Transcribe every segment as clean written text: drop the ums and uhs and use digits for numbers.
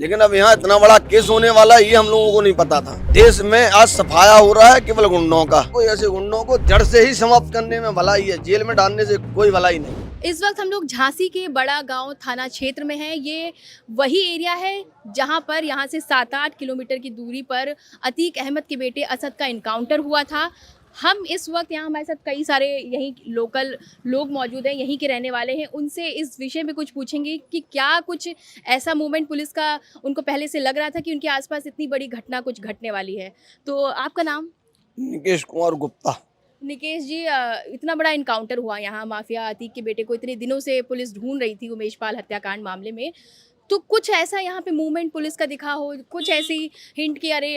लेकिन अब यहाँ इतना बड़ा केस होने वाला ये हम लोगों को नहीं पता था। देश में आज सफाया हो रहा है केवल गुंडों का। कोई ऐसे गुंडों को जड़ से ही समाप्त करने में भलाई है, जेल में डालने से कोई भलाई नहीं। इस वक्त हम लोग झांसी के बड़ा गांव थाना क्षेत्र में हैं। ये वही एरिया है जहां पर यहां से 7-8 किलोमीटर की दूरी पर अतीक अहमद के बेटे असद का इनकाउंटर हुआ था। हम इस वक्त यहाँ हमारे साथ कई सारे यहीं लोकल लोग मौजूद हैं, यहीं के रहने वाले हैं। उनसे इस विषय में कुछ पूछेंगे कि क्या कुछ ऐसा मूवमेंट पुलिस का उनको पहले से लग रहा था कि उनके आसपास इतनी बड़ी घटना कुछ घटने वाली है। तो आपका नाम? निकेश कुमार गुप्ता। निकेश जी, इतना बड़ा इनकाउंटर हुआ यहाँ, माफिया अतीक के बेटे को इतने दिनों से पुलिस ढूंढ रही थी उमेश पाल हत्याकांड मामले में। तो कुछ ऐसा यहाँ पे मूवमेंट पुलिस का दिखा हो, कुछ ऐसी हिंट कि अरे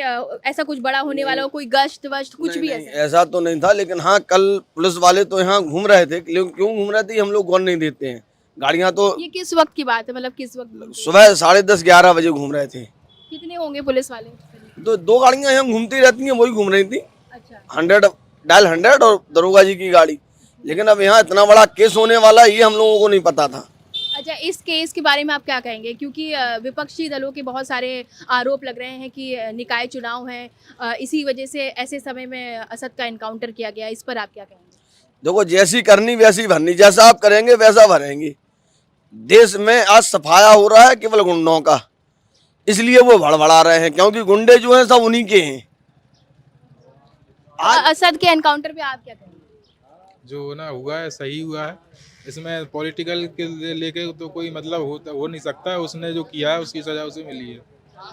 ऐसा कुछ बड़ा होने वाला हो, कोई गश्त वश्त कुछ भी नहीं, ऐसा? ऐसा तो नहीं था, लेकिन हाँ कल पुलिस वाले तो यहाँ घूम रहे थे। लेकिन क्यों घूम रहे थे हम लोग गौर नहीं देते हैं। गाड़ियाँ तो ये किस वक्त की बात है, मतलब किस वक्त? सुबह 10:30-11 बजे घूम रहे थे। कितने होंगे पुलिस वाले? तो 2 गाड़ियाँ यहाँ घूमती रहती हैं, वही घूम रही थी। अच्छा, 100 और दरोगा जी की गाड़ी। लेकिन अब यहाँ इतना बड़ा केस होने वाला ये हम लोगों को नहीं पता था। अच्छा, इस केस के बारे में आप क्या कहेंगे? क्योंकि विपक्षी दलों के बहुत सारे आरोप लग रहे हैं कि निकाय चुनाव हैं, इसी वजह से ऐसे समय में असद का इनकाउंटर किया गया। इस पर आप क्या कहेंगे? देखो, जैसी करनी वैसी भरनी, जैसा आप करेंगे वैसा भरेंगे। देश में आज सफाया हो रहा है केवल गुंडों का, इसलिए वो भड़बड़ा रहे हैं, क्योंकि गुंडे जो हैं सब उन्हीं के हैं। असद के एनकाउंटर पे आप क्या कहेंगे? जो ना हुआ है सही हुआ है। इसमें पॉलिटिकल के लेके तो कोई मतलब हो नहीं सकता है। उसने जो किया है उसकी सजा उसे मिली है।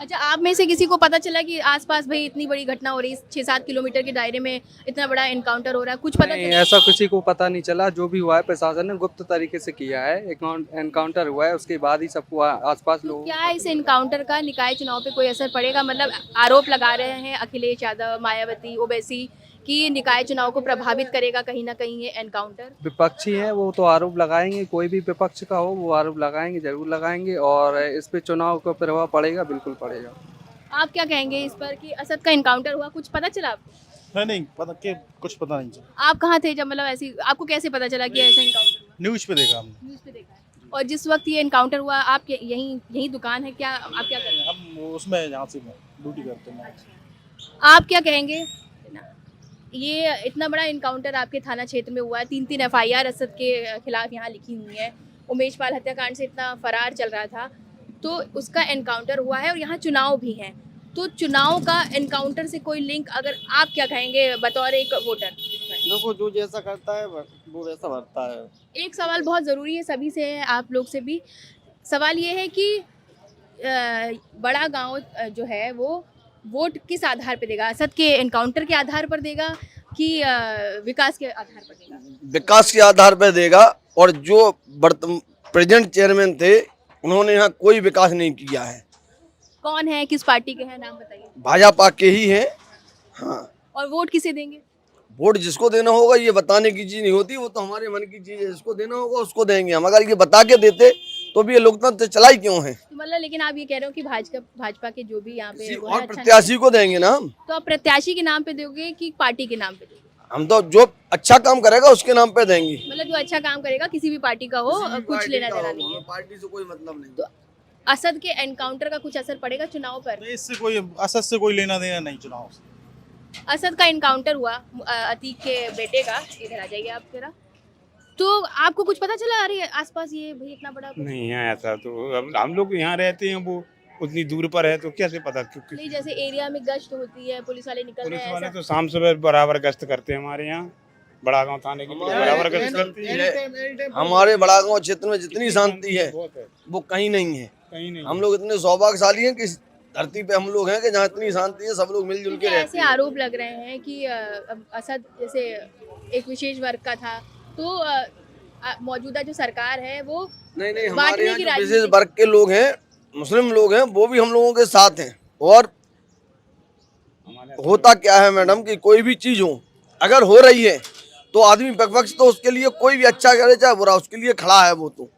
अच्छा, आप में से किसी को पता चला कि आसपास भाई इतनी बड़ी घटना हो रही है, 6-7 किलोमीटर के दायरे में इतना बड़ा एनकाउंटर हो रहा है, कुछ पता नहीं, चला? ऐसा किसी को पता नहीं चला। जो भी हुआ है प्रशासन ने गुप्त तरीके से किया है। एनकाउंटर हुआ है, उसके बाद ही सबको आसपास तो लोग। क्या इस एनकाउंटर का निकाय चुनाव पे कोई असर पड़ेगा? मतलब आरोप लगा रहे हैं अखिलेश यादव, मायावती, ओवैसी कि ये निकाय चुनाव को प्रभावित करेगा कहीं ना कहीं ये एनकाउंटर। विपक्षी हैं वो तो आरोप लगाएंगे, कोई भी विपक्ष का हो वो आरोप लगाएंगे, जरूर लगाएंगे। और इस पे चुनाव का प्रभाव पड़ेगा, बिल्कुल पड़ेगा। आप क्या कहेंगे इस पर कि असद का इनकाउंटर हुआ, कुछ पता चला आपको? नहीं पता के कुछ पता नहीं चला। आप कहाँ थे जब, मतलब ऐसी आपको कैसे पता चला कि ऐसा इनकाउंटर हुआ? न्यूज पे देखा हमने। न्यूज़ पे देखा है। और जिस वक्त ये इनकाउंटर हुआ, आप यही दुकान है क्या? आप क्या कर रहे हैं? हम उसमें यहाँ से ड्यूटी करते हैं। आप क्या कहेंगे? ये इतना बड़ा इनकाउंटर आपके थाना क्षेत्र में हुआ है, 3 FIR असद के खिलाफ यहाँ लिखी हुई है। उमेश पाल हत्याकांड से इतना फरार चल रहा था, तो उसका एनकाउंटर हुआ है और यहाँ चुनाव भी हैं। तो चुनाव का एनकाउंटर से कोई लिंक, अगर आप क्या कहेंगे बतौर एक वोटर? देखो, जो जैसा करता है वो वैसा भरता है। एक सवाल बहुत ज़रूरी है, सभी से है, आप लोग से भी सवाल ये है कि बड़ा गांव जो है वो वोट किस आधार पर देगा? असद के एनकाउंटर के आधार पर देगा कि विकास के आधार पर देगा? विकास के आधार पर देगा। और जो प्रेजेंट चेयरमैन थे उन्होंने यहाँ कोई विकास नहीं किया है। कौन है, किस पार्टी के हैं, नाम बताइए। भाजपा के ही हैं। हाँ, और वोट किसे देंगे? वोट जिसको देना होगा ये बताने की चीज नहीं होती, वो तो हमारे मन की चीज है। जिसको देना होगा उसको देंगे हम। अगर ये बता के देते तो भी ये लोकतंत्र चलाई क्यों है? तो मतलब, लेकिन आप ये कह रहे हो कि भाजपा के जो भी यहाँ पे किसी वो है, और अच्छा प्रत्याशी को देंगे ना हम। तो आप प्रत्याशी के नाम पे दोगे कि पार्टी के नाम पे दोगे? हम तो जो अच्छा काम करेगा उसके नाम पे देंगे। मतलब जो अच्छा काम करेगा, किसी भी पार्टी का हो, किसी भी कुछ पार्टी लेना का देना हो, नहीं है। हमें पार्टी से कोई मतलब नहीं। तो असद के एनकाउंटर का कुछ असर पड़ेगा चुनाव पर? तो इससे कोई असद से कोई लेना देना नहीं चुनाव से। असद का एनकाउंटर हुआ अतीक के बेटे का, इधर आ जाइए आप जरा। तो आपको कुछ पता चला? अरे आसपास ये भाई इतना बड़ा नहीं है ऐसा। तो अब हम लोग यहाँ रहते हैं, वो उतनी दूर पर है तो कैसे पता? क्योंकि नहीं, जैसे एरिया में गश्त होती है, पुलिस वाले निकलते पुलिस हैं वाले ऐसा? तो शाम सुबह बराबर गश्त करते हैं हमारे यहाँ। बड़ा गांव थाने की पुलिस बराबर गश्त करती है। हमारे बड़ा गांव क्षेत्र में जितनी शांति है बहुत है, वो कहीं नहीं है। कहीं नहीं। हम लोग इतने सौभाग्यशाली हैं कि इस धरती पे हम लोग हैं कि जहाँ इतनी शांति है, सब लोग मिलजुल के क्योंकि रहते ऐसे हैं। आरोप लग रहे हैं कि अब असद जैसे एक विशेष वर्ग का था, तो मौजूदा जो सरकार है वो नहीं, हमारे बांटने यहाँ की जो राजनीति- विशेष वर्ग के लोग हैं, मुस्लिम लोग हैं, वो भी हम लोगों के साथ हैं। और होता क्या है मैडम कि कोई भी चीज हो, अगर हो रही है तो आदमी विपक्ष तो उसके लिए कोई भी अच्छा करे चाहे बुरा, उसके लिए खड़ा है वो तो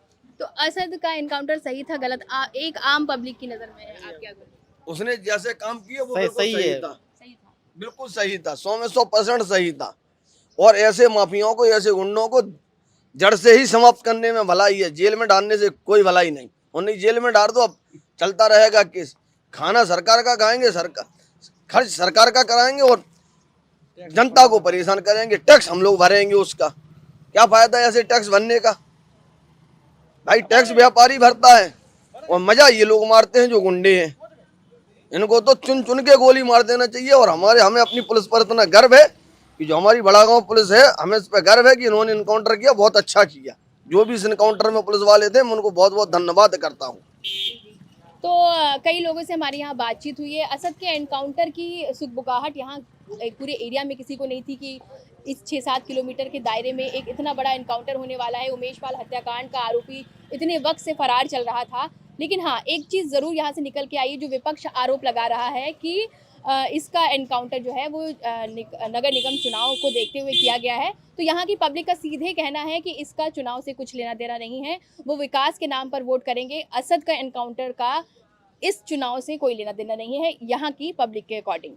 असद का एनकाउंटर सही था गलत? एक आम पब्लिक की नजर में आप क्या करें? उसने जैसे काम किए वो सही- बिल्कुल सही सही है। था। सही था। बिल्कुल सही था, 100 में 100% सही था। और ऐसे माफियाओं को, ऐसे गुंडों को जड़ से ही समाप्त करने में भलाई है, जेल में डालने से कोई भलाई नहीं। और नहीं जेल में डाल दो, अब चलता रहेगा केस। खाना सरकार का खाएंगे, सरकार खर्च सरकार का कराएंगे और जनता को परेशान करेंगे। टैक्स हम लोग भरेंगे, उसका क्या फायदा है ऐसे टैक्स भरने का? भाई टैक्स व्यापारी भरता है और मजा ये लोग मारते हैं जो गुंडे हैं। इनको तो चुन चुन के गोली मार देना चाहिए। और हमें अपनी पुलिस पर इतना गर्व है कि जो हमारी बड़ा गांव पुलिस है, हमें इस पर गर्व है कि इन्होंने इनकाउंटर किया, बहुत अच्छा किया। जो भी इस इनकाउंटर में पुलिस वाले थे, मैं उनको बहुत बहुत धन्यवाद करता हूँ। तो कई लोगों से हमारी यहाँ बातचीत हुई है। असद के एनकाउंटर की सुगबुगाहट यहाँ पूरे एरिया में किसी को नहीं थी कि इस 6-7 किलोमीटर के दायरे में एक इतना बड़ा एनकाउंटर होने वाला है। उमेश पाल हत्याकांड का आरोपी इतने वक्त से फरार चल रहा था। लेकिन हाँ, एक चीज़ ज़रूर यहाँ से निकल के आई, जो विपक्ष आरोप लगा रहा है कि इसका एनकाउंटर जो है वो नगर निगम चुनाव को देखते हुए किया गया है। तो यहाँ की पब्लिक का सीधे कहना है कि इसका चुनाव से कुछ लेना देना नहीं है, वो विकास के नाम पर वोट करेंगे। असद का एनकाउंटर का इस चुनाव से कोई लेना देना नहीं है यहाँ की पब्लिक के अकॉर्डिंग।